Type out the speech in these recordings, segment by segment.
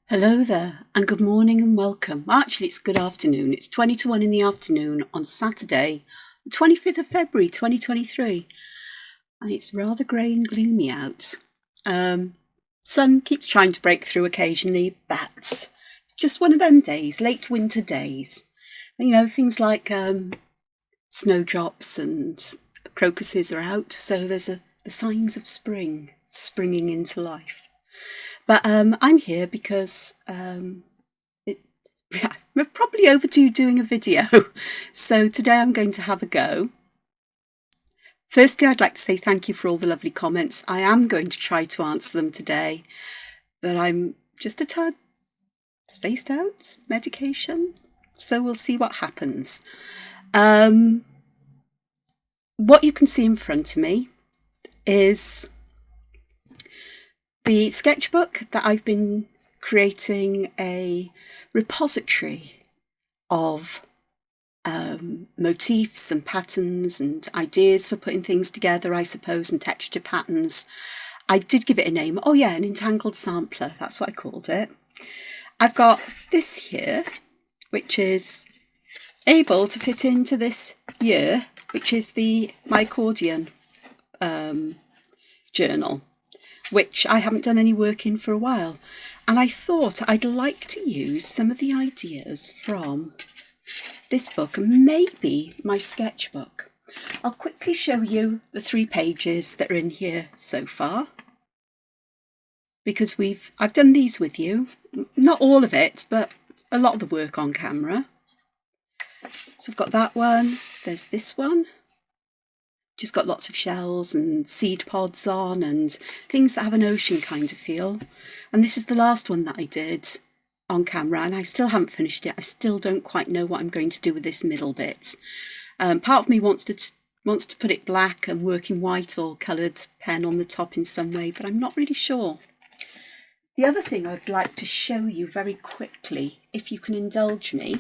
Hello there, and good morning and welcome. Actually, it's good afternoon. It's 20 to 1 in the afternoon on Saturday, the 25th of February 2023, and it's rather grey and gloomy out. Sun keeps trying to break through occasionally, but it's just one of them days, late winter days. You know, things like snowdrops and crocuses are out, so there's the signs of spring springing into life. But I'm here because we're probably overdue doing a video. So today I'm going to have a go. Firstly, I'd like to say thank you for all the lovely comments. I am going to try to answer them today, but I'm just a tad spaced out, medication. So we'll see what happens. What you can see in front of me is the sketchbook that I've been creating a repository of motifs and patterns and ideas for putting things together, I suppose, and texture patterns. I did give it a name. Oh yeah, an entangled sampler. That's what I called it. I've got this here, which is able to fit into this year, which is my accordion journal, which I haven't done any work in for a while. And I thought I'd like to use some of the ideas from this book and maybe my sketchbook. I'll quickly show you the 3 pages that are in here so far, because I've done these with you, not all of it, but a lot of the work on camera. So I've got that one, there's this one, just got lots of shells and seed pods on and things that have an ocean kind of feel. And this is the last one that I did on camera, and I still haven't finished it. I still don't quite know what I'm going to do with this middle bit. Part of me wants to put it black and work in white or coloured pen on the top in some way, but I'm not really sure. The other thing I'd like to show you very quickly, if you can indulge me,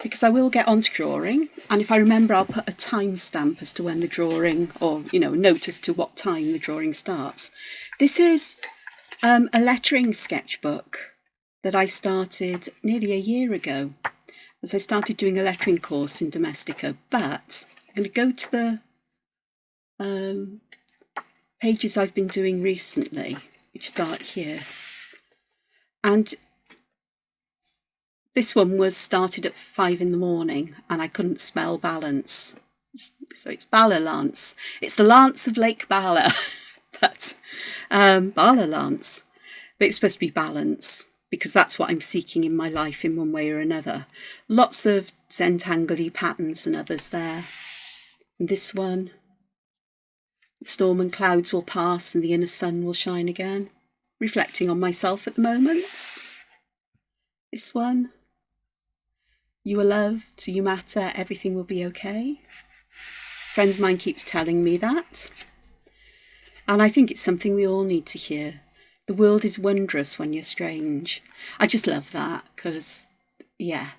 because I will get on to drawing, and if I remember I'll put a timestamp as to when the drawing, or note as to what time the drawing starts. This is a lettering sketchbook that I started nearly a year ago, as I started doing a lettering course in Domestica, but I'm going to go to the pages I've been doing recently, which start here. And this one was started at 5 in the morning and I couldn't spell balance. So it's Ballalance. It's the Lance of Lake Bala, but Ballalance. But it's supposed to be balance, because that's what I'm seeking in my life in one way or another. Lots of Zentangle patterns and others there. And this one, storm and clouds will pass and the inner sun will shine again. Reflecting on myself at the moment. This one, you are loved, you matter, everything will be okay. A friend of mine keeps telling me that. And I think it's something we all need to hear. The world is wondrous when you're strange. I just love that because, yeah,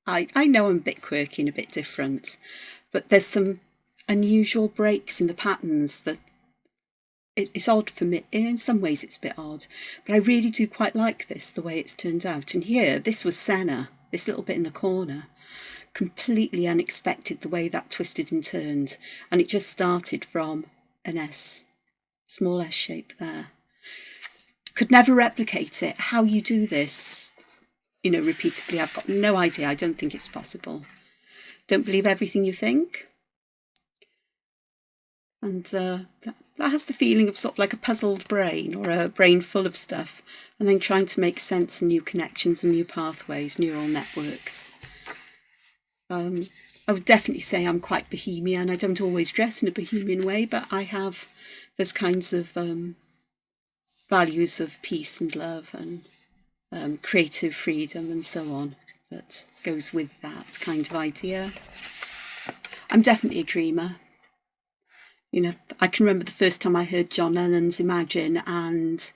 I know I'm a bit quirky and a bit different, but there's some unusual breaks in the patterns that it's odd for me. In some ways it's a bit odd, but I really do quite like this, the way it's turned out. And here, this was Senna, this little bit in the corner. Completely unexpected the way that twisted and turned. And it just started from an S, small S shape there. Could never replicate it. How you do this, repeatedly, I've got no idea. I don't think it's possible. Don't believe everything you think. And that has the feeling of sort of like a puzzled brain, or a brain full of stuff, and then trying to make sense and new connections and new pathways, neural networks. I would definitely say I'm quite bohemian. I don't always dress in a bohemian way, but I have those kinds of values of peace and love and creative freedom and so on that goes with that kind of idea. I'm definitely a dreamer. I can remember the first time I heard John Lennon's Imagine, and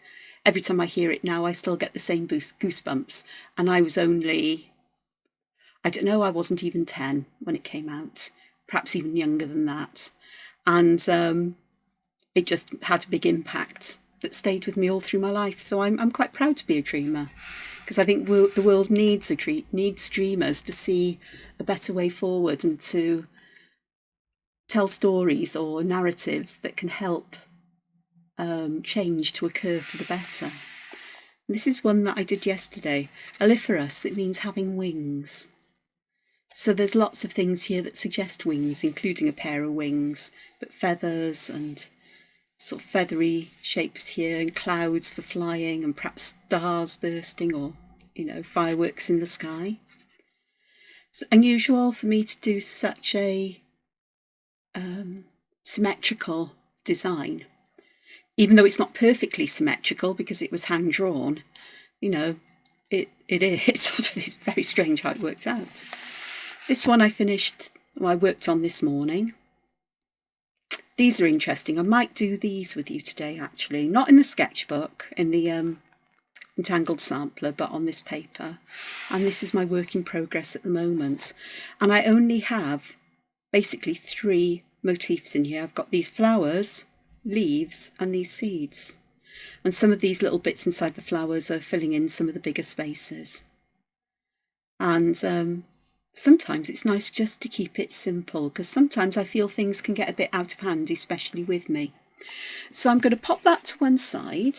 every time I hear it now, I still get the same goosebumps. And I was only, I don't know, I wasn't even 10 when it came out, perhaps even younger than that. And it just had a big impact that stayed with me all through my life. So I'm quite proud to be a dreamer, because I think the world needs dreamers to see a better way forward and to tell stories or narratives that can help change to occur for the better. This is one that I did yesterday. Aliferous, it means having wings. So there's lots of things here that suggest wings, including a pair of wings, but feathers and sort of feathery shapes here, and clouds for flying, and perhaps stars bursting, or, you know, fireworks in the sky. It's unusual for me to do such a symmetrical design, even though it's not perfectly symmetrical because it was hand drawn. You know, it's sort of, it's very strange how it worked out. This one I worked on this morning. These are interesting. I might do these with you today, actually. Not in the sketchbook, in the Zentangle sampler, but on this paper. And this is my work in progress at the moment. And I only have basically 3 motifs in here. I've got these flowers, leaves, and these seeds. And some of these little bits inside the flowers are filling in some of the bigger spaces. And sometimes it's nice just to keep it simple, because sometimes I feel things can get a bit out of hand, especially with me. So I'm going to pop that to one side,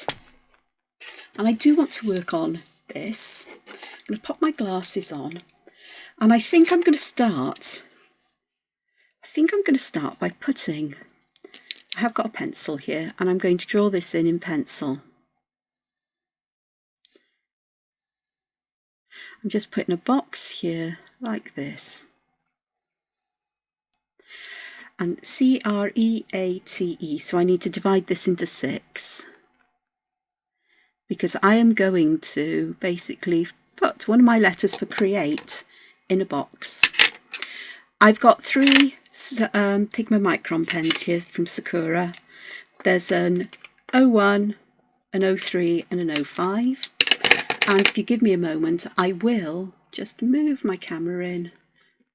and I do want to work on this. I'm going to pop my glasses on, and I think I'm going to start by putting, I have got a pencil here, and I'm going to draw this in pencil. I'm just putting a box here like this, and create, so I need to divide this into 6, because I am going to basically put one of my letters for create in a box. I've got 3 Pigma Micron pens here from Sakura. There's an 01, an 03 and an 05. And if you give me a moment, I will just move my camera in,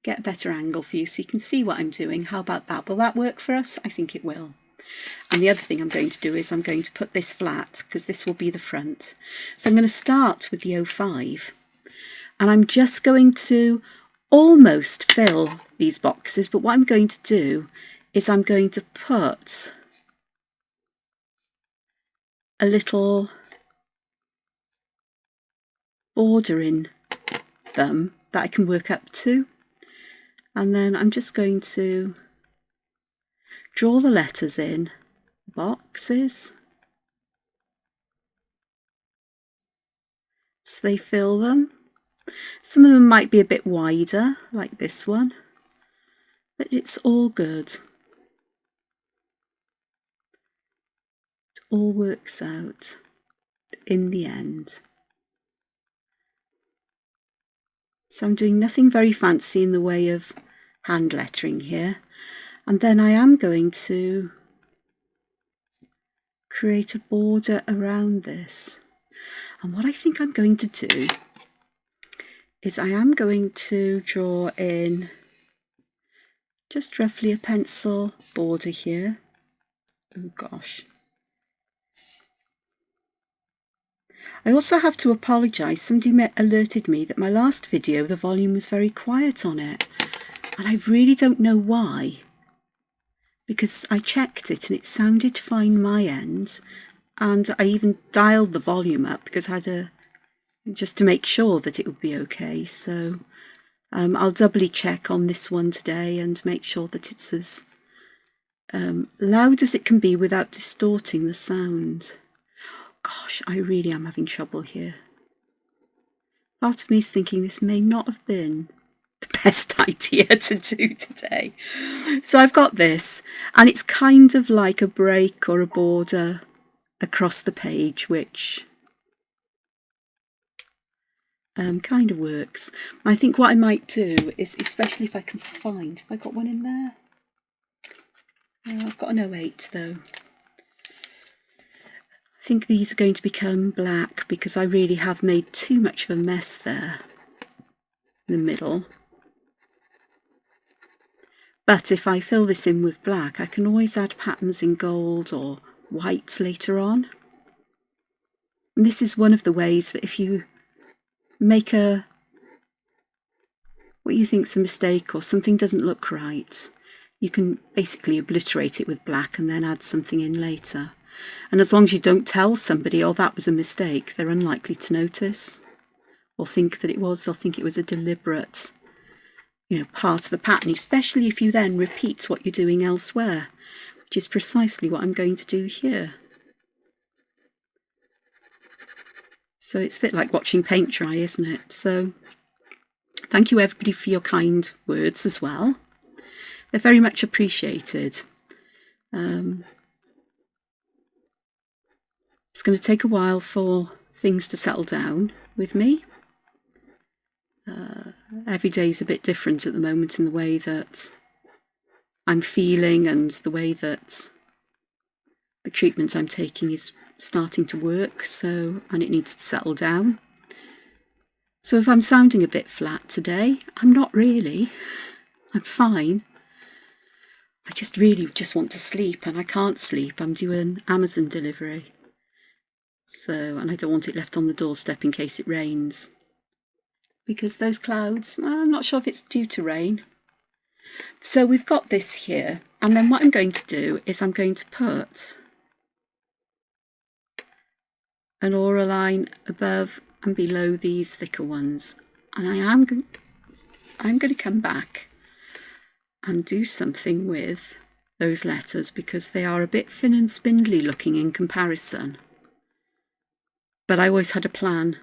get a better angle for you so you can see what I'm doing. How about that? Will that work for us? I think it will. And the other thing I'm going to do is I'm going to put this flat, because this will be the front. So I'm going to start with the 05, and I'm just going to almost fill these boxes, but what I'm going to do is I'm going to put a little border in them that I can work up to, and then I'm just going to draw the letters in boxes so they fill them. Some of them might be a bit wider, like this one, but it's all good. It all works out in the end. So I'm doing nothing very fancy in the way of hand lettering here. And then I am going to create a border around this. And what I think I'm going to do is I am going to draw in just roughly a pencil border here. Oh gosh. I also have to apologise. Somebody alerted me that my last video, the volume was very quiet on it. And I really don't know why. Because I checked it and it sounded fine my end. And I even dialed the volume up because I had just to make sure that it would be okay. So I'll doubly check on this one today and make sure that it's as loud as it can be without distorting the sound. Gosh, I really am having trouble here. Part of me is thinking this may not have been the best idea to do today. So I've got this, and it's kind of like a break or a border across the page, which kind of works. I think what I might do is, especially if I can find, have I got one in there? I've got an 08 though. I think these are going to become black because I really have made too much of a mess there in the middle. But if I fill this in with black, I can always add patterns in gold or white later on. And this is one of the ways that if you make what you think's a mistake or something doesn't look right, you can basically obliterate it with black and then add something in later. And as long as you don't tell somebody, oh, that was a mistake, they're unlikely to notice or think that it was. They'll think it was a deliberate, part of the pattern, especially if you then repeat what you're doing elsewhere, which is precisely what I'm going to do here. So it's a bit like watching paint dry, isn't it? So thank you everybody for your kind words as well. They're very much appreciated. It's going to take a while for things to settle down with me. Every day is a bit different at the moment in the way that I'm feeling and the way that the treatment I'm taking is starting to work, and it needs to settle down. So if I'm sounding a bit flat today, I'm not really. I'm fine. I just really want to sleep, and I can't sleep. I'm doing Amazon delivery. And I don't want it left on the doorstep in case it rains. Because those clouds, I'm not sure if it's due to rain. So we've got this here, and then what I'm going to do is I'm going to put an aura line above and below these thicker ones. And I'm going to come back and do something with those letters because they are a bit thin and spindly looking in comparison. But I always had a plan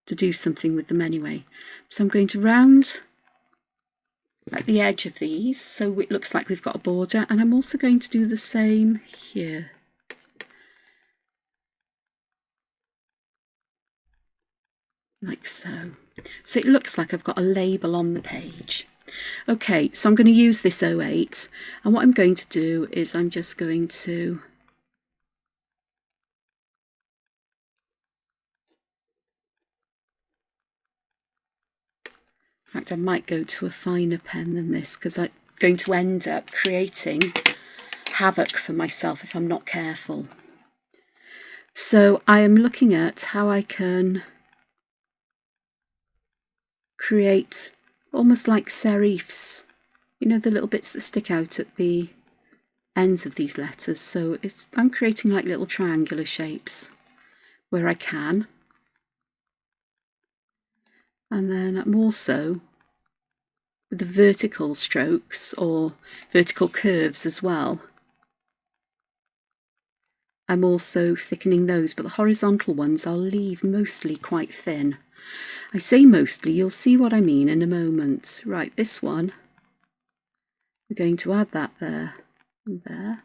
to do something with them anyway. So I'm going to round at the edge of these so it looks like we've got a border, and I'm also going to do the same here. Like so. So it looks like I've got a label on the page. Okay, so I'm going to use this 08, and what I'm going to do is I'm just going to in fact, I might go to a finer pen than this because I'm going to end up creating havoc for myself if I'm not careful. So I am looking at how I can create almost like serifs, the little bits that stick out at the ends of these letters. So I'm creating like little triangular shapes where I can. And then I'm also, with the vertical strokes or vertical curves as well, I'm also thickening those, but the horizontal ones I'll leave mostly quite thin. I say mostly, you'll see what I mean in a moment. Right, this one, we're going to add that there and there.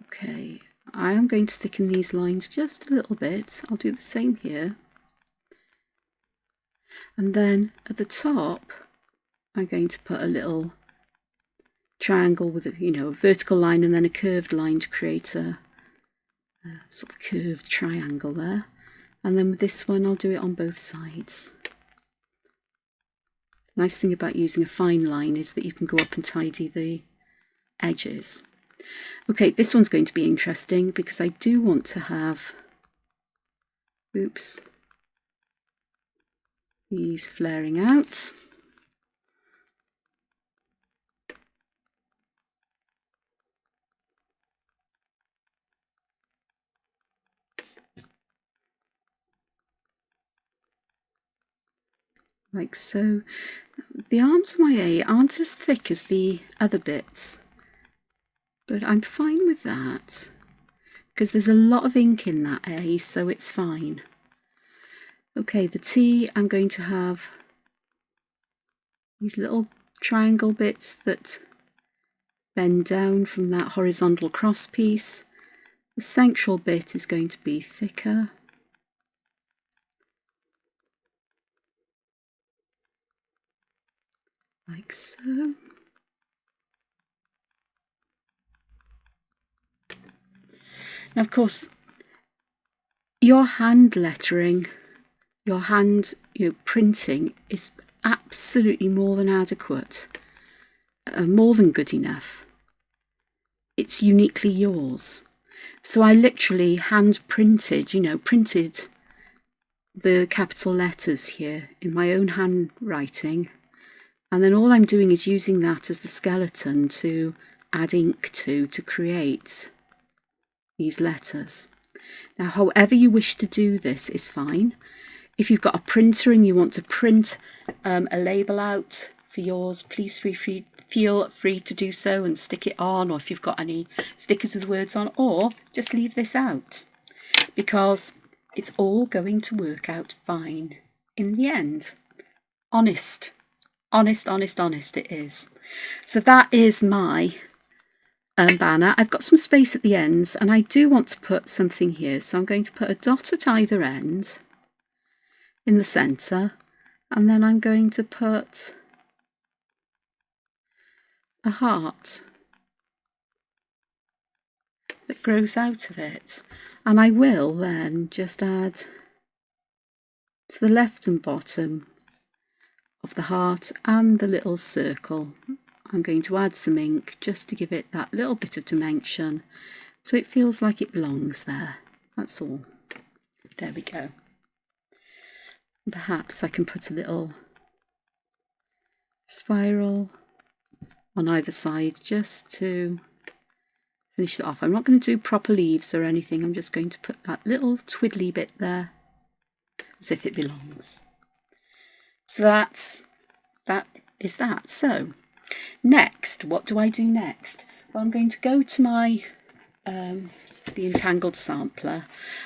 Okay, I am going to thicken these lines just a little bit. I'll do the same here. And then at the top, I'm going to put a little triangle with a vertical line and then a curved line to create a sort of curved triangle there. And then with this one I'll do it on both sides. Nice thing about using a fine line is that you can go up and tidy the edges. Okay, this one's going to be interesting because I do want to have these flaring out. Like so. The arms of my A aren't as thick as the other bits, but I'm fine with that because there's a lot of ink in that A, so it's fine. Okay, the T, I'm going to have these little triangle bits that bend down from that horizontal cross piece. The central bit is going to be thicker. Like so. Now, of course, your hand lettering, your hand printing is absolutely more than adequate, more than good enough. it's uniquely yours. So I literally hand printed, printed the capital letters here in my own handwriting. And then all I'm doing is using that as the skeleton to add ink to create these letters. Now, however you wish to do this is fine. If you've got a printer and you want to print a label out for yours, please feel free to do so and stick it on, or if you've got any stickers with words on, or just leave this out, because it's all going to work out fine in the end. Honest it is. So that is my banner. I've got some space at the ends and I do want to put something here, so I'm going to put a dot at either end in the centre, and then I'm going to put a heart that grows out of it, and I will then just add to the left and bottom of the heart and the little circle. I'm going to add some ink just to give it that little bit of dimension so it feels like it belongs there. That's all. There we go. Perhaps I can put a little spiral on either side just to finish it off. I'm not going to do proper leaves or anything. I'm just going to put that little twiddly bit there as if it belongs. So that is that. So next, what do I do next? Well, I'm going to go to my the entangled sampler,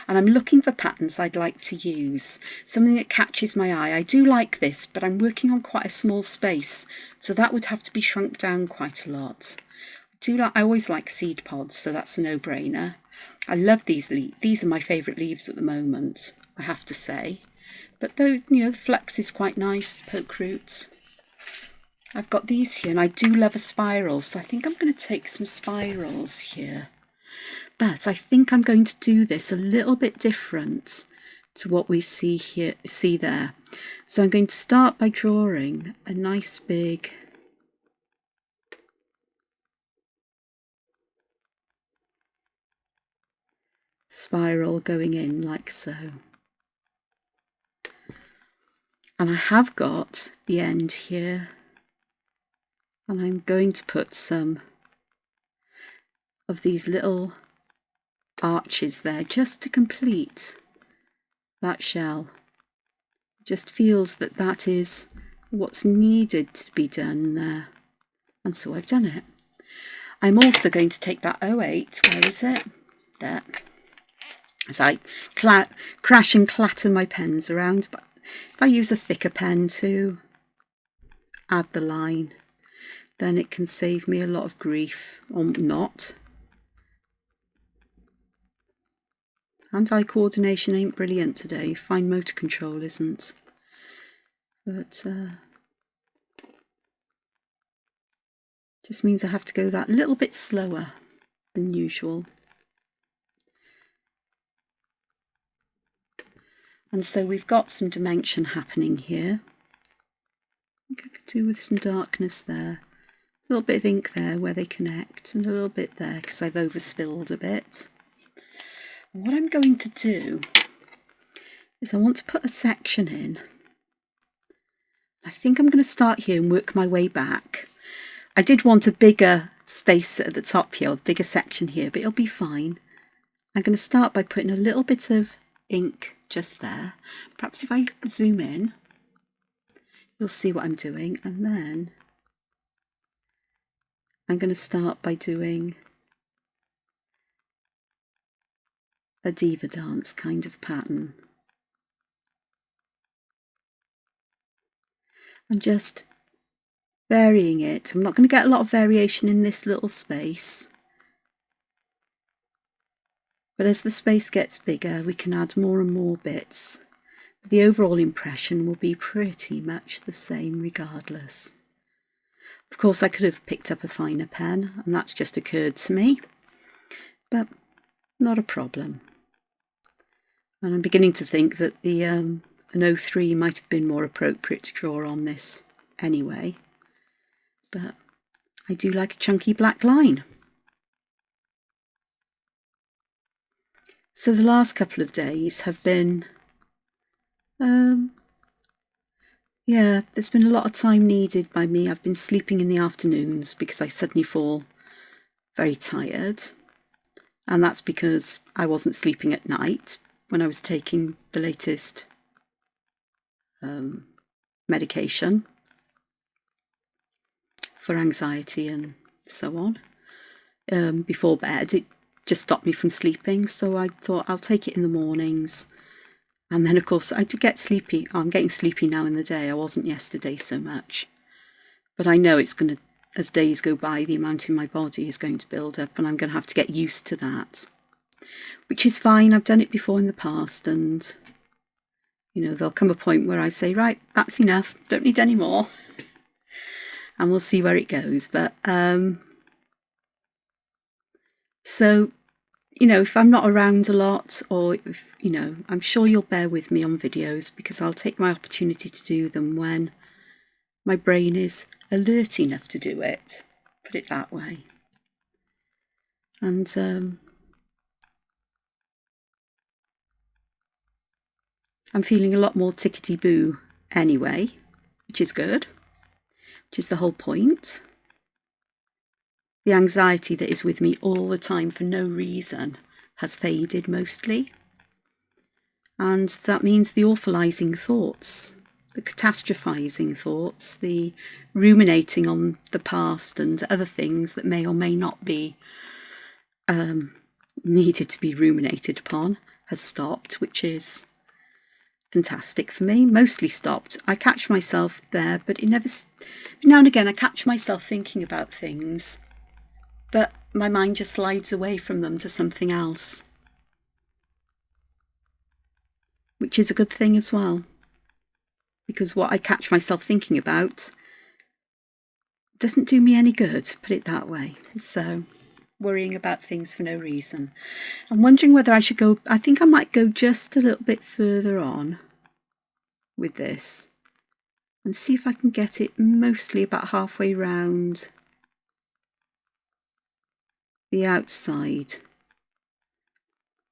and I'm looking for patterns I'd like to use, something that catches my eye. I do like this, but I'm working on quite a small space, so that would have to be shrunk down quite a lot. I always like seed pods, so that's a no-brainer. I love these leaves. These are my favourite leaves at the moment, I have to say. But though, the flex is quite nice, poke roots. I've got these here, and I do love a spiral, so I think I'm going to take some spirals here. But I think I'm going to do this a little bit different to what we see there. So I'm going to start by drawing a nice big spiral going in like so. And I have got the end here, and I'm going to put some of these little arches there just to complete that shell. It just feels that that is what's needed to be done there, and so I've done it. I'm also going to take that 08, where is it? There. As I crash and clatter my pens around, but if I use a thicker pen to add the line, then it can save me a lot of grief, or not. Hand-eye coordination ain't brilliant today, fine motor control isn't. But just means I have to go that little bit slower than usual. And so we've got some dimension happening here. I think I could do with some darkness there. A little bit of ink there where they connect, and a little bit there because I've overspilled a bit. And what I'm going to do is I want to put a section in. I think I'm going to start here and work my way back. I did want a bigger space at the top here, a bigger section here, but it'll be fine. I'm going to start by putting a little bit of ink just there. Perhaps if I zoom in, you'll see what I'm doing, and then I'm going to start by doing a diva dance kind of pattern. And just varying it. I'm not going to get a lot of variation in this little space, but as the space gets bigger we can add more and more bits. The overall impression will be pretty much the same regardless. Of course I could have picked up a finer pen, and that's just occurred to me, but not a problem. And I'm beginning to think that the an 03 might have been more appropriate to draw on this anyway, but I do like a chunky black line. So the last couple of days have been, yeah, there's been a lot of time needed by me. I've been sleeping in the afternoons because I suddenly fall very tired. And that's because I wasn't sleeping at night when I was taking the latest medication for anxiety and so on. Before bed, it just stopped me from sleeping. So I thought I'll take it in the mornings. And then, of course, I do get sleepy. I'm getting sleepy now in the day. I wasn't yesterday so much. But I know it's going to, as days go by, the amount in my body is going to build up, and I'm going to have to get used to that. Which is fine. I've done it before in the past, and, you know, there'll come a point where I say, right, that's enough. Don't need any more. And we'll see where it goes. But, so, you know, if I'm not around a lot, or if, you know, I'm sure you'll bear with me on videos, because I'll take my opportunity to do them when my brain is alert enough to do it, put it that way. And I'm feeling a lot more tickety-boo anyway, which is good, which is the whole point. The anxiety that is with me all the time for no reason has faded mostly. And that means the awfulising thoughts, the catastrophising thoughts, the ruminating on the past and other things that may or may not be needed to be ruminated upon has stopped, which is fantastic for me. Mostly stopped. I catch myself there, but it never. Now and again, I catch myself thinking about things, but my mind just slides away from them to something else, which is a good thing as well, because what I catch myself thinking about doesn't do me any good, put it that way. So, worrying about things for no reason. I'm wondering whether I should go, I think I might go just a little bit further on with this and see if I can get it mostly about halfway round the outside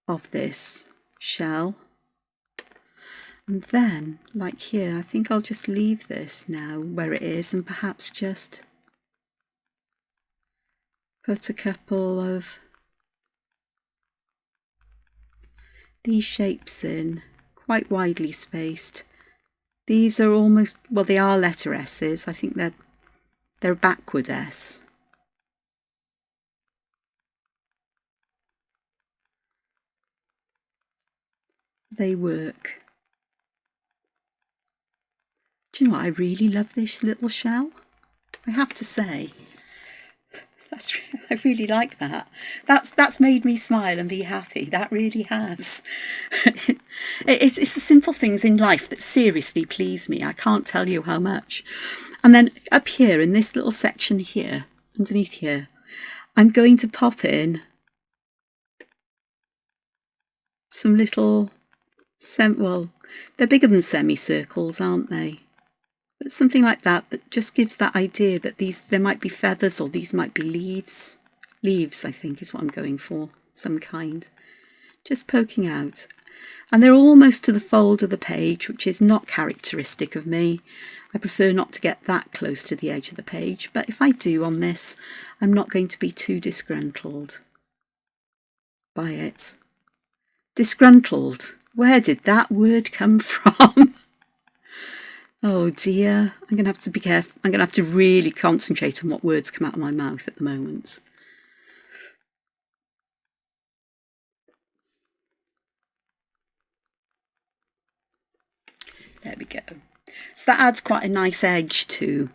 of this shell. And then, like here, I think I'll just leave this now where it is and perhaps just put a couple of these shapes in, quite widely spaced. These are almost, well, they are letter S's. I think they're a backward S. They work. Do you know what? I really love this little shell. I have to say, I really like that. That's made me smile and be happy. That really has. It's the simple things in life that seriously please me. I can't tell you how much. And then up here in this little section here, underneath here, I'm going to pop in some little, well, they're bigger than semicircles, aren't they? But something like that just gives that idea that there might be feathers, or these might be leaves. Leaves, I think, is what I'm going for, some kind. Just poking out. And they're almost to the fold of the page, which is not characteristic of me. I prefer not to get that close to the edge of the page, but if I do on this, I'm not going to be too disgruntled by it. Disgruntled. Where did that word come from? Oh dear, I'm going to have to be careful. I'm going to have to really concentrate on what words come out of my mouth at the moment. There we go. So that adds quite a nice edge to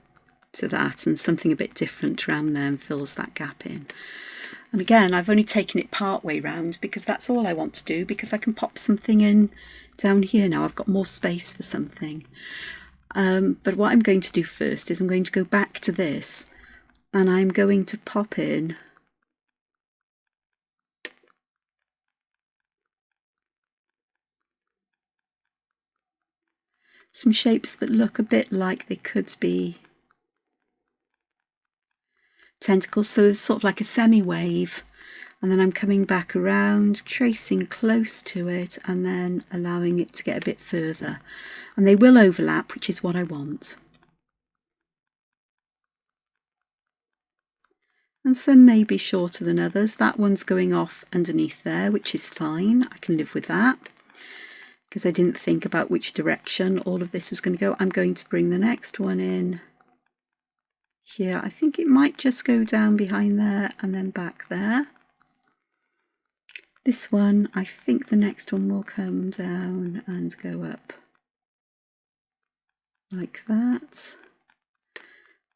that, and something a bit different around there, and fills that gap in. And again, I've only taken it part way round because that's all I want to do, because I can pop something in down here now. I've got more space for something. But what I'm going to do first is I'm going to go back to this, and I'm going to pop in some shapes that look a bit like they could be tentacles. So it's sort of like a semi-wave, And then I'm coming back around, tracing close to it, and then allowing it to get a bit further. And they will overlap, which is what I want. And some may be shorter than others. That one's going off underneath there, which is fine. I can live with that, because I didn't think about which direction all of this was going to go. I'm going to bring the next one in here. I think it might just go down behind there and then back there. This one, I think the next one will come down and go up like that.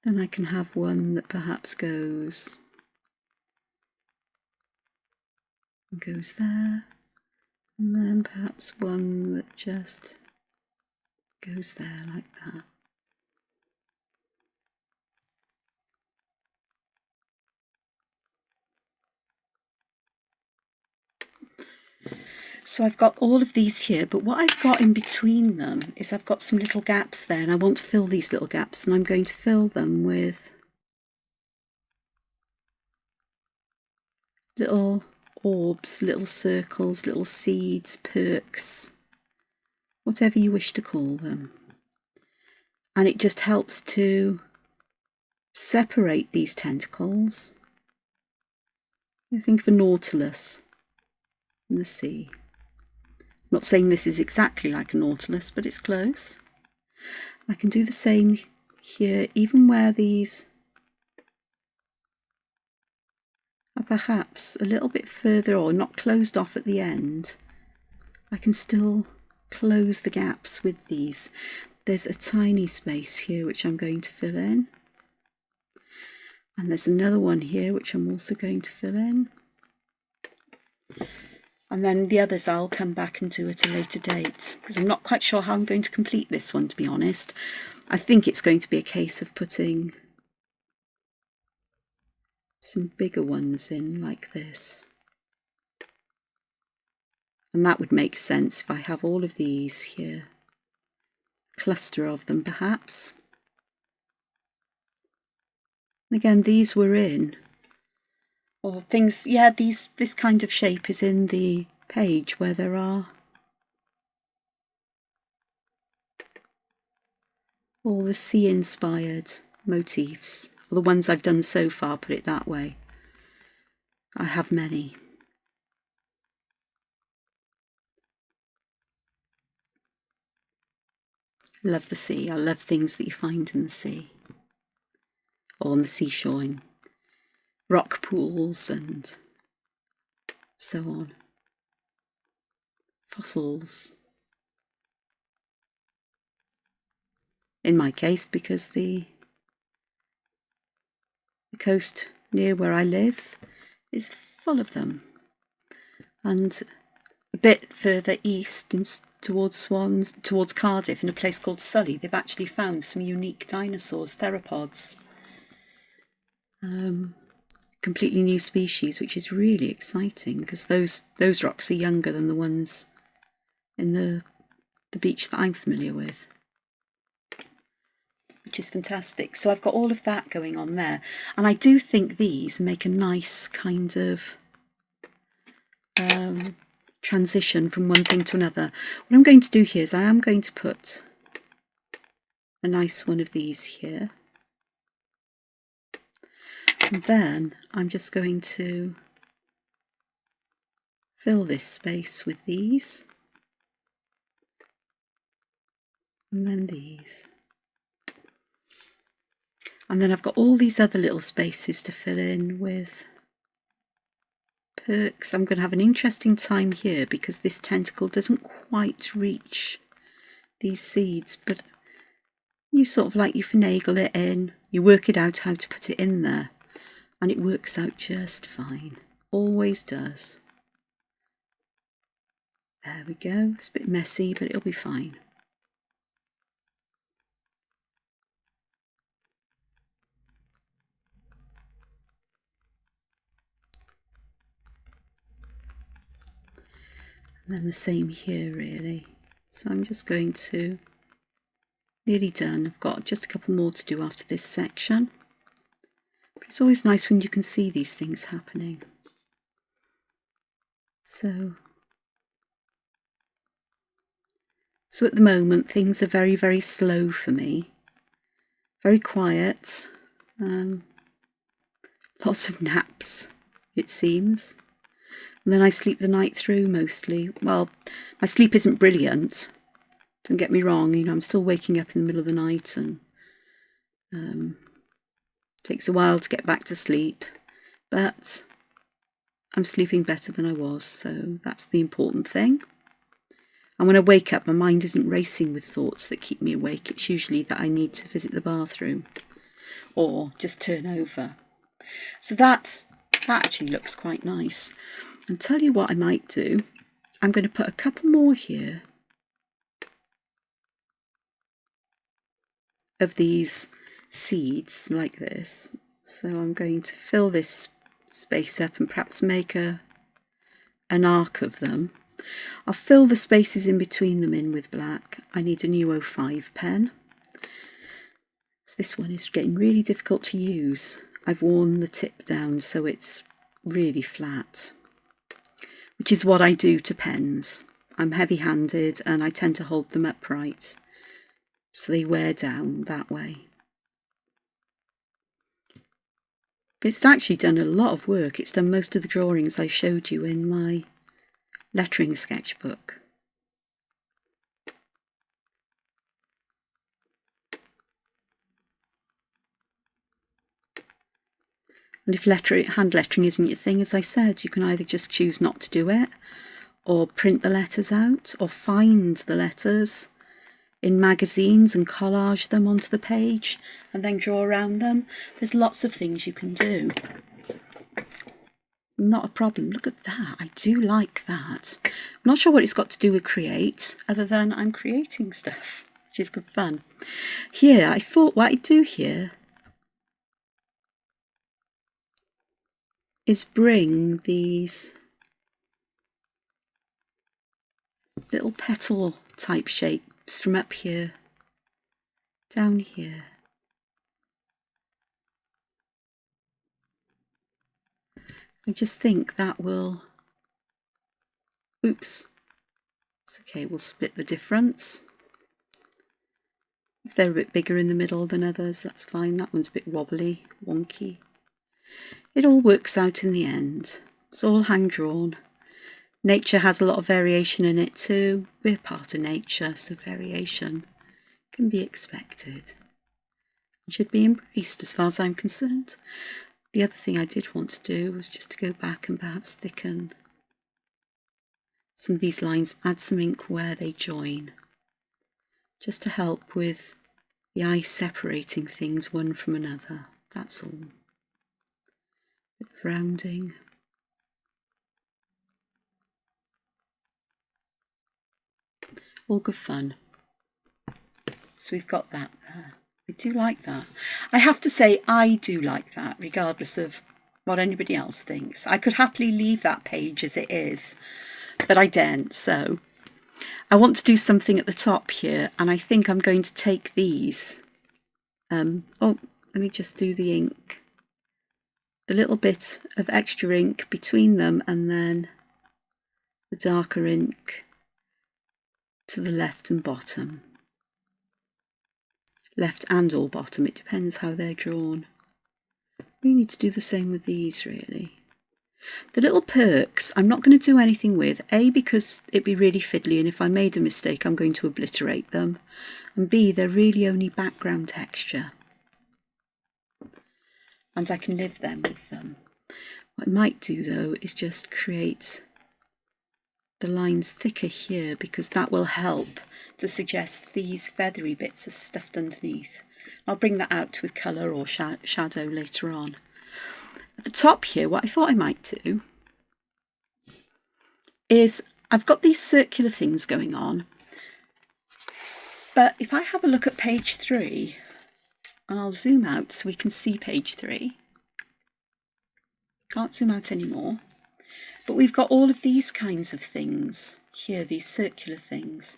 Then I can have one that perhaps goes there, and then perhaps one that just goes there like that. So I've got all of these here, but what I've got in between them is I've got some little gaps there, and I want to fill these little gaps, and I'm going to fill them with little orbs, little circles, little seeds, perks, whatever you wish to call them. And it just helps to separate these tentacles. You think of a nautilus in the sea. I'm not saying this is exactly like a nautilus, but it's close. I can do the same here, even where these are perhaps a little bit further or not closed off at the end. I can still close the gaps with these. There's a tiny space here which I'm going to fill in. And there's another one here which I'm also going to fill in. And then the others I'll come back and do at a later date, because I'm not quite sure how I'm going to complete this one, to be honest. I think it's going to be a case of putting some bigger ones in like this. And that would make sense if I have all of these here. A cluster of them perhaps. And again, these were in, or things, yeah, this kind of shape is in the page where there are all the sea-inspired motifs, or the ones I've done so far, put it that way. I have many. I love the sea. I love things that you find in the sea, or on the seashore, in rock pools and so on. Fossils. In my case, because the coast near where I live is full of them. And a bit further east, towards Cardiff, in a place called Sully, they've actually found some unique dinosaurs, theropods. Completely new species, which is really exciting, because those rocks are younger than the ones in the beach that I'm familiar with, which is fantastic. So I've got all of that going on there, and I do think these make a nice kind of transition from one thing to another. What I'm going to do here is I am going to put a nice one of these here. And then I'm just going to fill this space with these. And then these. And then I've got all these other little spaces to fill in with perks. I'm going to have an interesting time here because this tentacle doesn't quite reach these seeds, but you sort of like you finagle it in, you work it out how to put it in there, and it works out just fine. Always does. There we go. It's a bit messy, but it'll be fine. And then the same here, really. So I'm just going to, nearly done. I've got just a couple more to do after this section. But it's always nice when you can see these things happening. So at the moment things are very, very slow for me, very quiet, lots of naps it seems, and then I sleep the night through mostly. Well, my sleep isn't brilliant, don't get me wrong, you know, I'm still waking up in the middle of the night, and takes a while to get back to sleep, but I'm sleeping better than I was, so that's the important thing. And when I wake up, my mind isn't racing with thoughts that keep me awake. It's usually that I need to visit the bathroom or just turn over. So that actually looks quite nice. And tell you what I might do. I'm going to put a couple more here of these seeds like this. So I'm going to fill this space up and perhaps make an arc of them. I'll fill the spaces in between them in with black. I need a new 05 pen. So this one is getting really difficult to use. I've worn the tip down so it's really flat, which is what I do to pens. I'm heavy-handed and I tend to hold them upright, so they wear down that way. But it's actually done a lot of work. It's done most of the drawings I showed you in my lettering sketchbook. And if hand lettering isn't your thing, as I said, you can either just choose not to do it, or print the letters out, or find the letters in magazines and collage them onto the page and then draw around them. There's lots of things you can do. Not a problem. Look at that. I do like that. I'm not sure what it's got to do with create, other than I'm creating stuff, which is good fun. Here, I thought what I'd do here is bring these little petal type shapes from up here down here. I just think that will, oops, it's okay, we'll split the difference. If they're a bit bigger in the middle than others, that's fine. That one's a bit wobbly, wonky. It all works out in the end. It's all hand drawn. Nature has a lot of variation in it too. We're part of nature, so variation can be expected and should be embraced as far as I'm concerned. The other thing I did want to do was just to go back and perhaps thicken some of these lines, add some ink where they join, just to help with the eye separating things one from another, that's all. A bit of rounding. All good fun. So we've got that there. I do like that. I have to say I do like that, regardless of what anybody else thinks. I could happily leave that page as it is, but I daren't. So I want to do something at the top here, and I think I'm going to take these. Oh, let me just do the ink. The little bit of extra ink between them, and then the darker ink to the left and bottom. Left and or bottom, it depends how they're drawn. We need to do the same with these, really. The little perks I'm not going to do anything with, A, because it'd be really fiddly, and if I made a mistake I'm going to obliterate them, and B, they're really only background texture and I can live then with them. What I might do though is just create the lines thicker here, because that will help to suggest these feathery bits are stuffed underneath. I'll bring that out with colour or shadow later on. At the top here, what I thought I might do is, I've got these circular things going on, but if I have a look at page 3, and I'll zoom out so we can see page 3. Can't zoom out anymore. But we've got all of these kinds of things here, these circular things.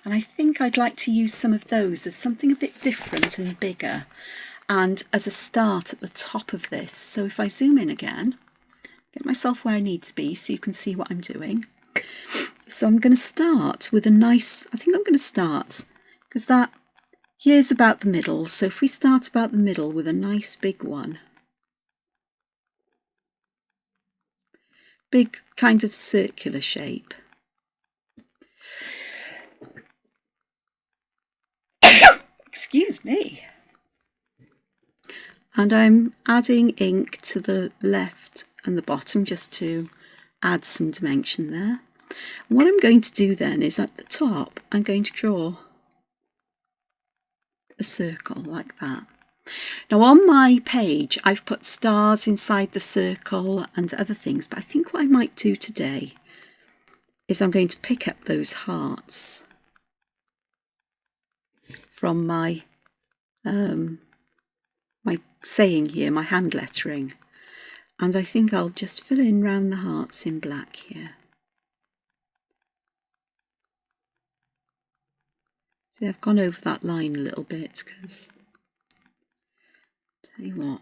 And I think I'd like to use some of those as something a bit different and bigger, and as a start at the top of this. So if I zoom in again, get myself where I need to be so you can see what I'm doing. So I'm going to start with a nice, I think I'm going to start, because that here's about the middle, so if we start about the middle with a nice big one, big kind of circular shape. Excuse me. And I'm adding ink to the left and the bottom just to add some dimension there. And what I'm going to do then is at the top I'm going to draw a circle like that. Now on my page I've put stars inside the circle and other things, but I think what I might do today is I'm going to pick up those hearts from my my saying here, my hand lettering, and I think I'll just fill in round the hearts in black here. See, I've gone over that line a little bit because, tell you what,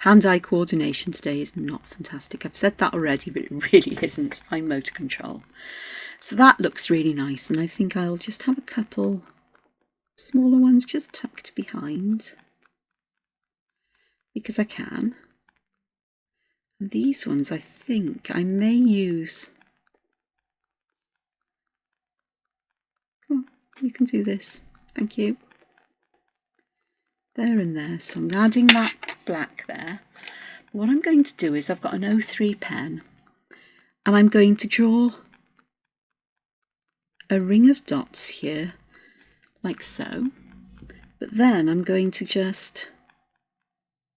hand-eye coordination today is not fantastic. I've said that already, but it really isn't. Fine motor control. So that looks really nice, and I think I'll just have a couple smaller ones just tucked behind because I can. And these ones I think I may use. Come on, you can do this. Thank you. There and there. So I'm adding that black there. What I'm going to do is I've got an 03 pen and I'm going to draw a ring of dots here, like so. But then I'm going to just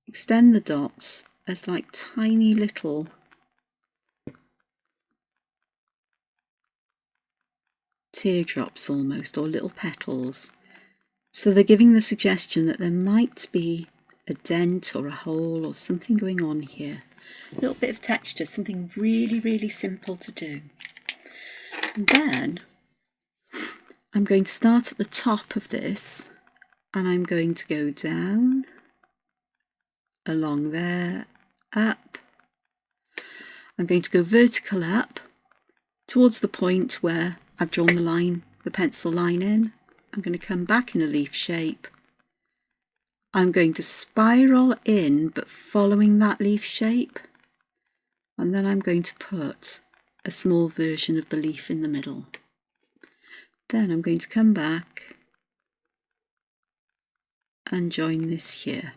extend the dots as like tiny little teardrops almost, or little petals. So they're giving the suggestion that there might be a dent or a hole or something going on here. A little bit of texture, something really, really simple to do. And then I'm going to start at the top of this and I'm going to go down, along there, up. I'm going to go vertical up towards the point where I've drawn the line, the pencil line in. I'm going to come back in a leaf shape. I'm going to spiral in, but following that leaf shape. And then I'm going to put a small version of the leaf in the middle. Then I'm going to come back and join this here.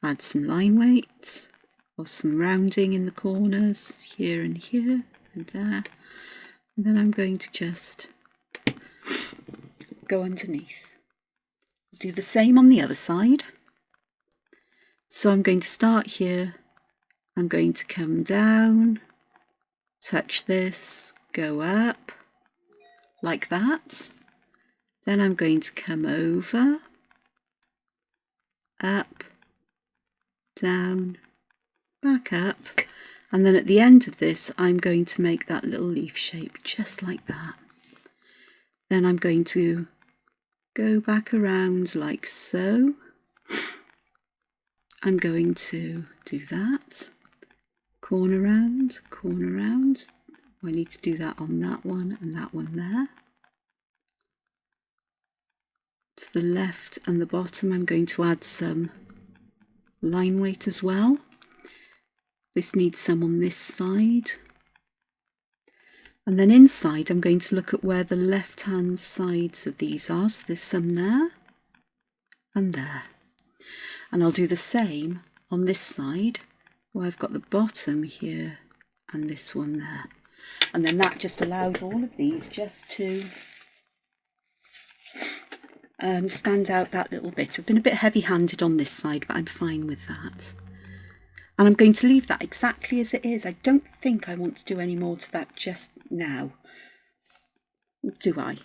Add some line weight or some rounding in the corners here and there. And then I'm going to just go underneath. Do the same on the other side. So I'm going to start here. I'm going to come down, touch this, go up, like that. Then I'm going to come over, up, down, back up, and then at the end of this I'm going to make that little leaf shape just like that. Then I'm going to go back around like so. I'm going to do that, corner round, corner round. I need to do that on that one and that one there. To the left and the bottom I'm going to add some line weight as well. This needs some on this side. And then inside I'm going to look at where the left hand sides of these are. So there's some there and there. And I'll do the same on this side where I've got the bottom here and this one there. And then that just allows all of these just to stand out that little bit. I've been a bit heavy-handed on this side, but I'm fine with that. And I'm going to leave that exactly as it is. I don't think I want to do any more to that just now. Do I?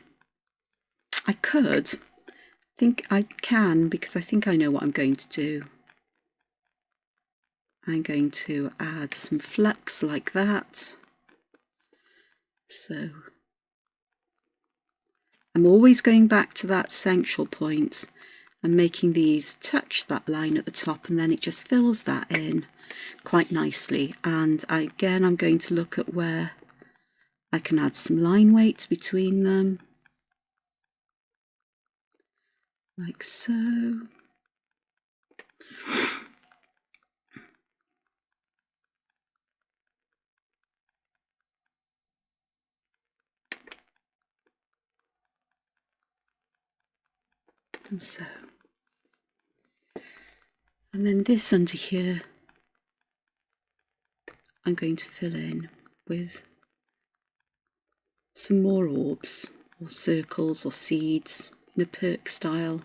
I could. I think I can, because I think I know what I'm going to do. I'm going to add some flux like that. So I'm always going back to that central point and making these touch that line at the top, and then it just fills that in. quite nicely. And again, I'm going to look at where I can add some line weight between them, like so. And so. And then this under here, I'm going to fill in with some more orbs or circles or seeds in a perk style.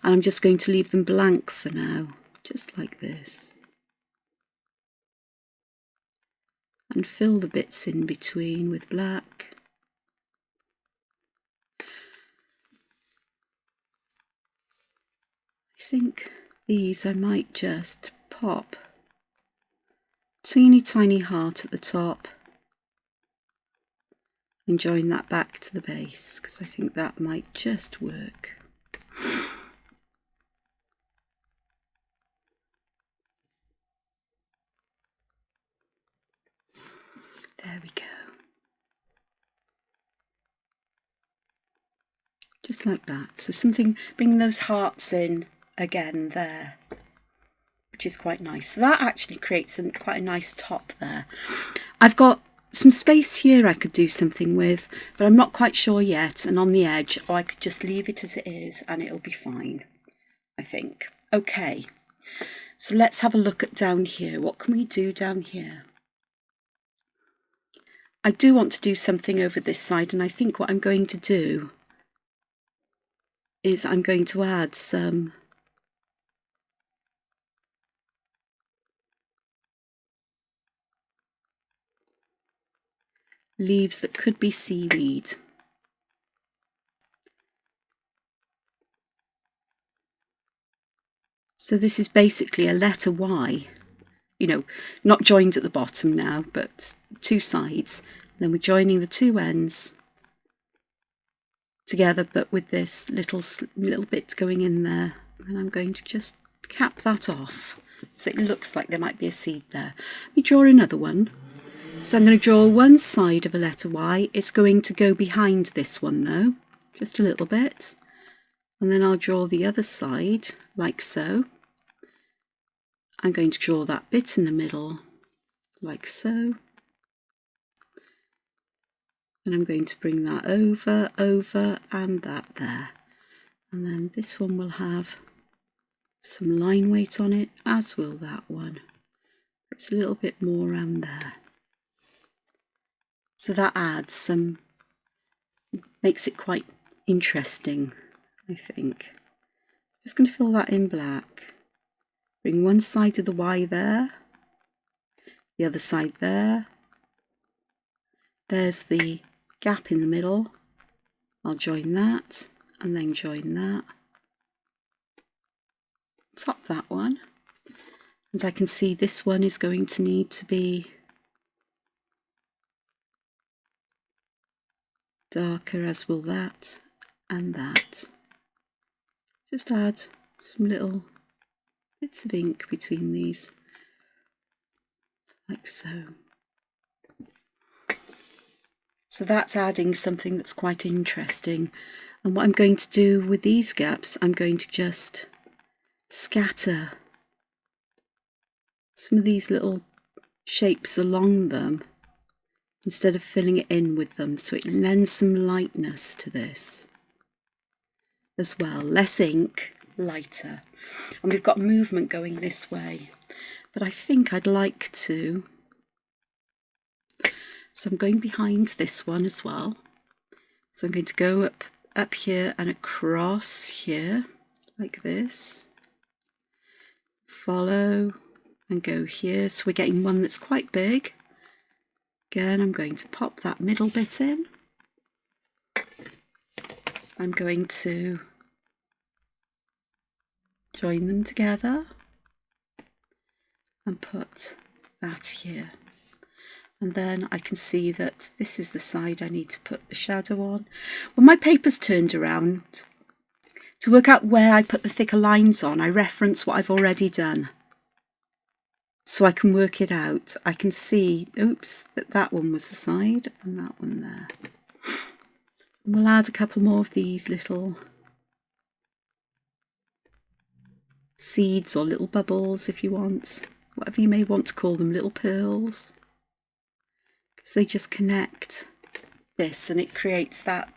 And I'm just going to leave them blank for now, just like this. And fill the bits in between with black. I think these I might just pop teeny tiny heart at the top and join that back to the base, because I think that might just work. There we go. Just like that. So something, bringing those hearts in again there, which is quite nice. So that actually creates quite a nice top there. I've got some space here I could do something with, but I'm not quite sure yet. And on the edge, or I could just leave it as it is and it'll be fine, I think. Okay, so let's have a look at down here. What can we do down here? I do want to do something over this side, and I think what I'm going to do is I'm going to add some leaves that could be seaweed. So this is basically a letter Y, you know, not joined at the bottom now, but two sides. Then we're joining the two ends together, but with this little bit going in there. And I'm going to just cap that off so it looks like there might be a seed there. Let me draw another one. So I'm going to draw one side of a letter Y. It's going to go behind this one though, just a little bit. And then I'll draw the other side like so. I'm going to draw that bit in the middle like so. And I'm going to bring that over, and that there. And then this one will have some line weight on it, as will that one. It's a little bit more around there. So that adds some, makes it quite interesting, I think. Just going to fill that in black. Bring one side of the Y there, the other side there. There's the gap in the middle. I'll join that and then join that. Top that one. And I can see this one is going to need to be darker, as will that and that. Just add some little bits of ink between these, like so. So that's adding something that's quite interesting. And what I'm going to do with these gaps, I'm going to just scatter some of these little shapes along them instead of filling it in with them, so it lends some lightness to this as well. Less ink, lighter. And we've got movement going this way, but I think I'd like to, so I'm going behind this one as well. So I'm going to go up here and across here like this, follow and go here. So we're getting one that's quite big. Again, I'm going to pop that middle bit in. I'm going to join them together and put that here. And then I can see that this is the side I need to put the shadow on. When my paper's turned around, to work out where I put the thicker lines on, I reference what I've already done. so I can work it out. I can see, oops, that one was the side and that one there. And we'll add a couple more of these little seeds or little bubbles if you want, whatever you may want to call them, little pearls, because they just connect this and it creates that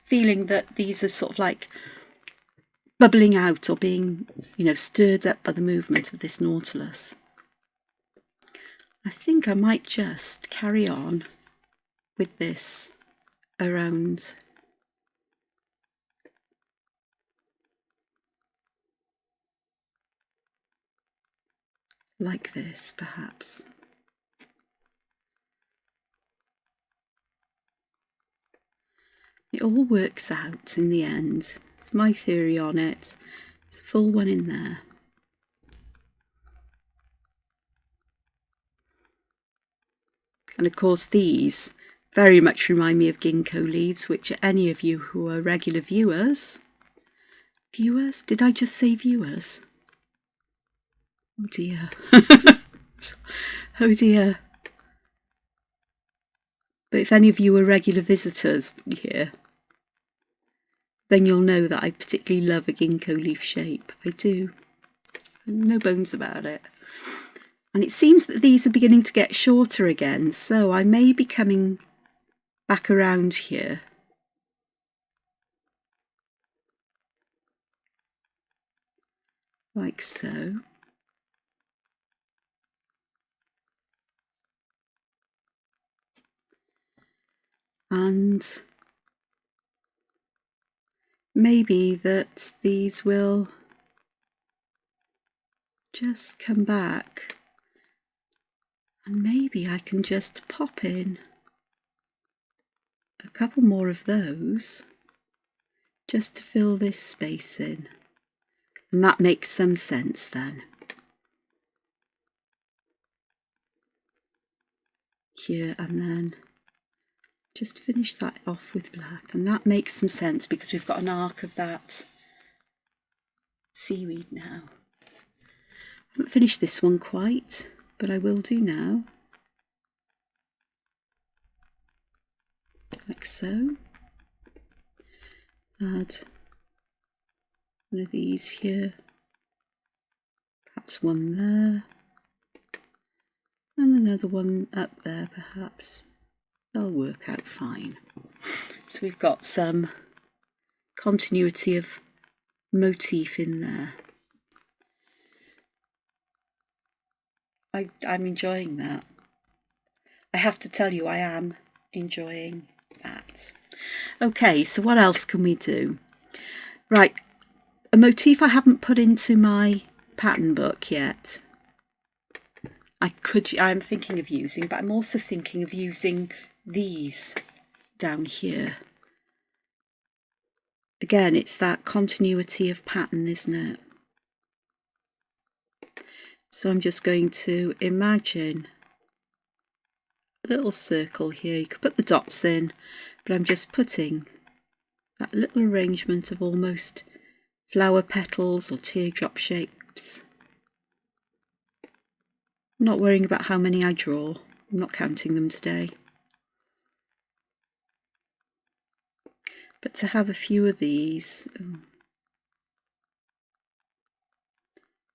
feeling that these are sort of like bubbling out or being, you know, stirred up by the movement of this nautilus. I think I might just carry on with this around like this, perhaps. It all works out in the end. It's my theory on it. It's a full one in there. And of course these very much remind me of ginkgo leaves, which any of you who are regular viewers, did I just say viewers? Oh dear. Oh dear. But if any of you are regular visitors here, then you'll know that I particularly love a ginkgo leaf shape. I do. No bones about it. And it seems that these are beginning to get shorter again, so I may be coming back around here. Like so. And maybe that these will just come back, and maybe I can just pop in a couple more of those just to fill this space in, and that makes some sense then. Here, and then just finish that off with black, and that makes some sense because we've got an arc of that seaweed now. I haven't finished this one quite, but I will do now. Like so. Add one of these here, perhaps one there, and another one up there perhaps. They'll work out fine. So we've got some continuity of motif in there. I'm enjoying that. I have to tell you, I am enjoying that. Okay, so what else can we do? Right, a motif I haven't put into my pattern book yet. I'm thinking of using, but I'm also thinking of using these down here. Again, it's that continuity of pattern, isn't it? So I'm just going to imagine a little circle here. You could put the dots in, but I'm just putting that little arrangement of almost flower petals or teardrop shapes. I'm not worrying about how many I draw. I'm not counting them today. But to have a few of these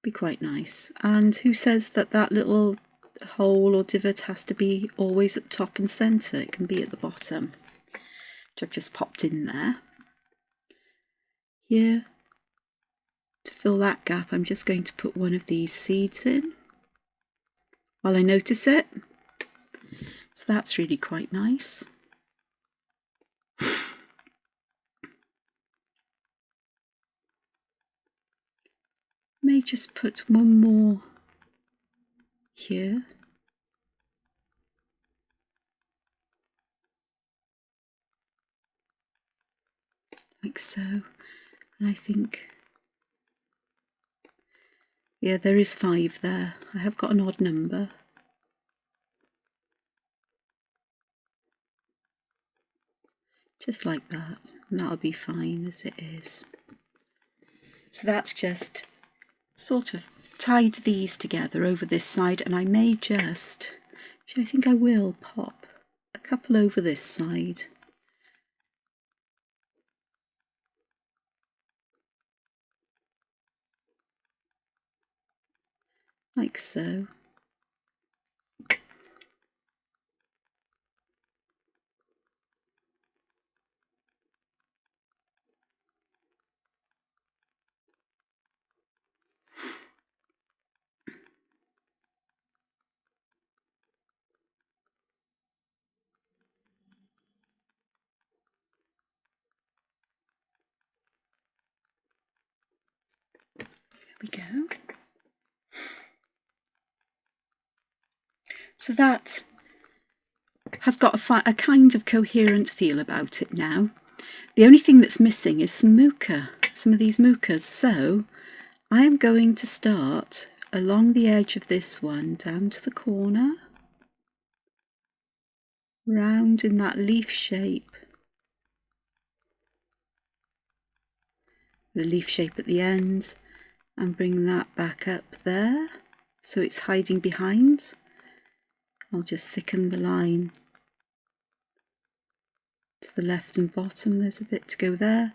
be quite nice. And who says that that little hole or divot has to be always at the top and centre? It can be at the bottom, which I've just popped in there. Here, to fill that gap, I'm just going to put one of these seeds in while I notice it. So that's really quite nice. May just put one more here. Like so. And I think, yeah, there is 5 there. I have got an odd number. Just like that. And that'll be fine as it is. So that's just sort of tied these together over this side, and I may just, actually I think I will pop a couple over this side. Like so. There we go. So that has got a kind of coherent feel about it now. The only thing that's missing is some muka, some of these mukas. So I am going to start along the edge of this one, down to the corner, round in that leaf shape, the leaf shape at the end, and bring that back up there so it's hiding behind. I'll just thicken the line to the left and bottom. There's a bit to go there,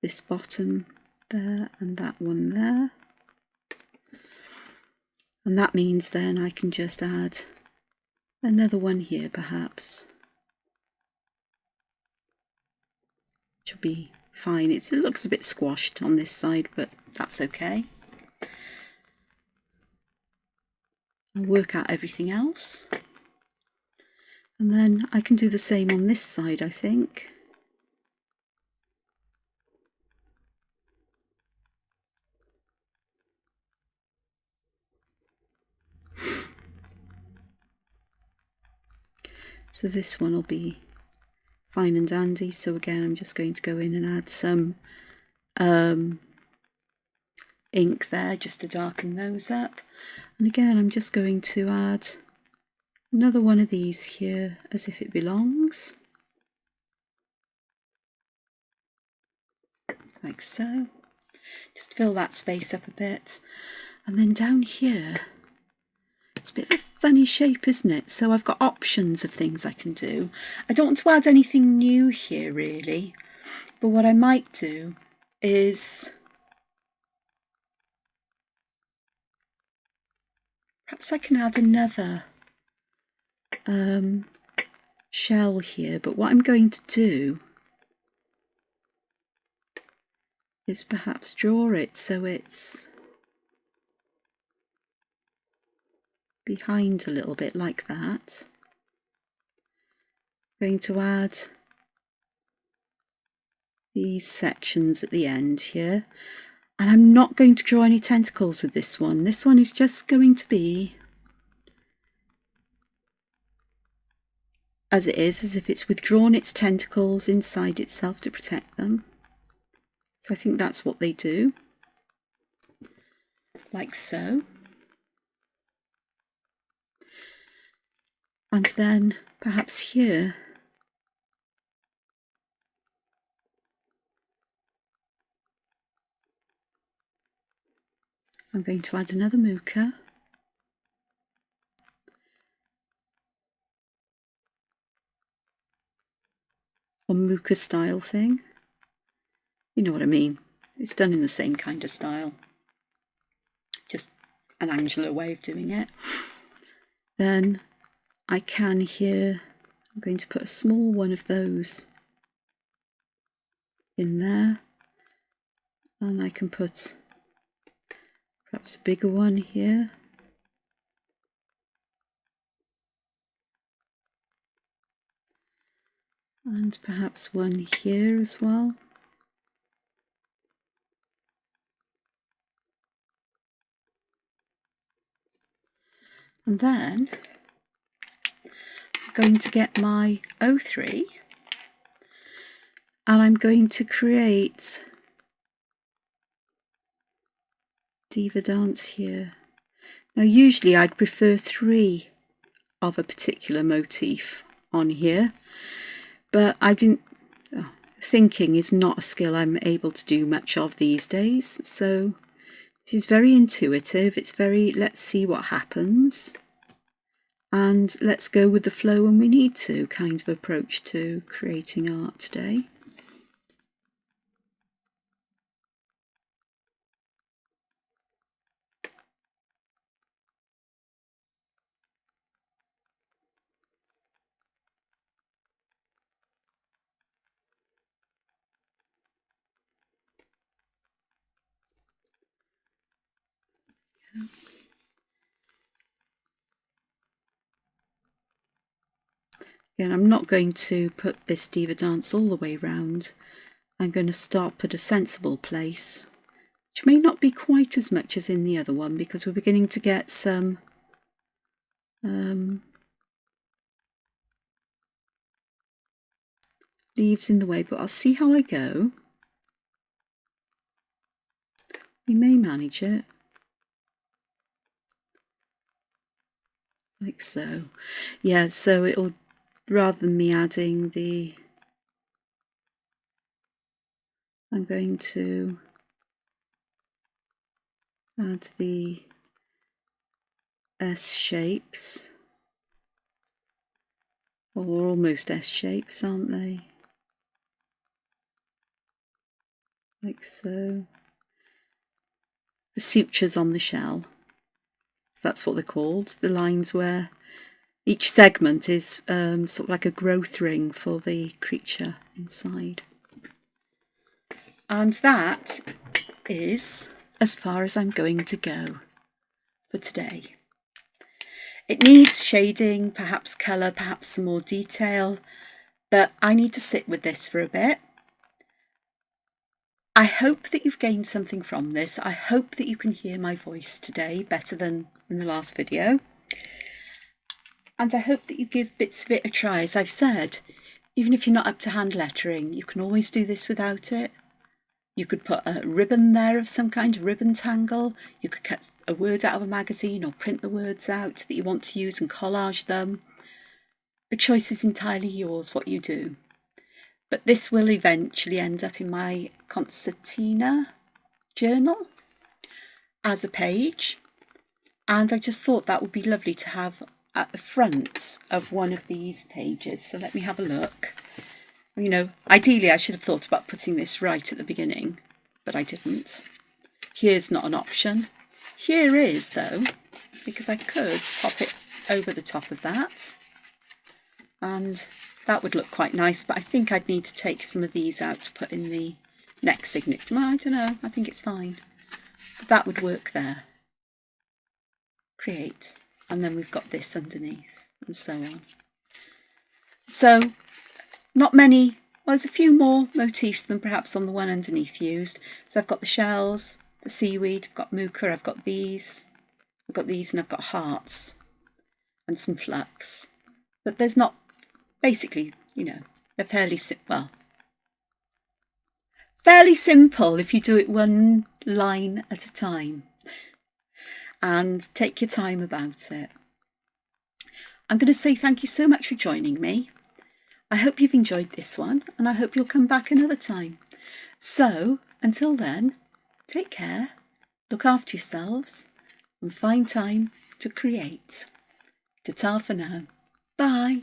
this bottom there, and that one there. And that means then I can just add another one here perhaps, which will be fine. It looks a bit squashed on this side, but that's okay. I'll work out everything else. And then I can do the same on this side, I think. So this one will be fine and dandy. So again, I'm just going to go in and add some ink there just to darken those up. And again, I'm just going to add another one of these here as if it belongs. Like so. Just fill that space up a bit. And then down here, it's a bit of a funny shape, isn't it? So I've got options of things I can do. I don't want to add anything new here really, but what I might do is perhaps I can add another shell here, but what I'm going to do is perhaps draw it so it's behind a little bit like that. I'm going to add these sections at the end here, and I'm not going to draw any tentacles with this one. This one is just going to be as it is, as if it's withdrawn its tentacles inside itself to protect them. So I think that's what they do, like so. And then perhaps here I'm going to add another muka. Or muka style thing. You know what I mean. It's done in the same kind of style. Just an angular way of doing it. Then I can here, I'm going to put a small one of those in there. And I can put perhaps a bigger one here. And perhaps one here as well. And then I'm going to get my O3 and I'm going to create Diva Dance here. Now usually I'd prefer 3 of a particular motif on here, but I didn't, thinking is not a skill I'm able to do much of these days, so This is very intuitive. It's very, let's see what happens. And let's go with the flow when we need to kind of approach to creating art today. Again, I'm not going to put this diva dance all the way round. I'm going to stop at a sensible place, which may not be quite as much as in the other one because we're beginning to get some leaves in the way, but I'll see how I go. We may manage it. Like so. Yeah, so it'll, rather than me adding the, I'm going to add the S shapes, or almost S shapes, aren't they? Like so. The sutures on the shell, that's what they're called, the lines where each segment is sort of like a growth ring for the creature inside. And that is as far as I'm going to go for today. It needs shading, perhaps colour, perhaps some more detail, but I need to sit with this for a bit. I hope that you've gained something from this. I hope that you can hear my voice today better than in the last video. And I hope that you give bits of it a try. As I've said, even if you're not up to hand lettering, you can always do this without it. You could put a ribbon there of some kind, a ribbon tangle. You could cut a word out of a magazine or print the words out that you want to use and collage them. The choice is entirely yours what you do. But this will eventually end up in my concertina journal as a page. And I just thought that would be lovely to have at the front of one of these pages. So let me have a look. You know, ideally I should have thought about putting this right at the beginning, but I didn't. Here's not an option. Here is though, because I could pop it over the top of that. And that would look quite nice, but I think I'd need to take some of these out to put in the next signature. Well, I don't know, I think it's fine. But that would work there. Create. And then we've got this underneath and so on. So, not many, well, there's a few more motifs than perhaps on the one underneath used. So I've got the shells, the seaweed, I've got muka, I've got these, and I've got hearts and some flux. But there's not, basically, you know, they're fairly simple if you do it one line at a time and take your time about it. I'm going to say thank you so much for joining me. I hope you've enjoyed this one and I hope you'll come back another time. So until then, take care, look after yourselves and find time to create. Ta-ta for now. Bye.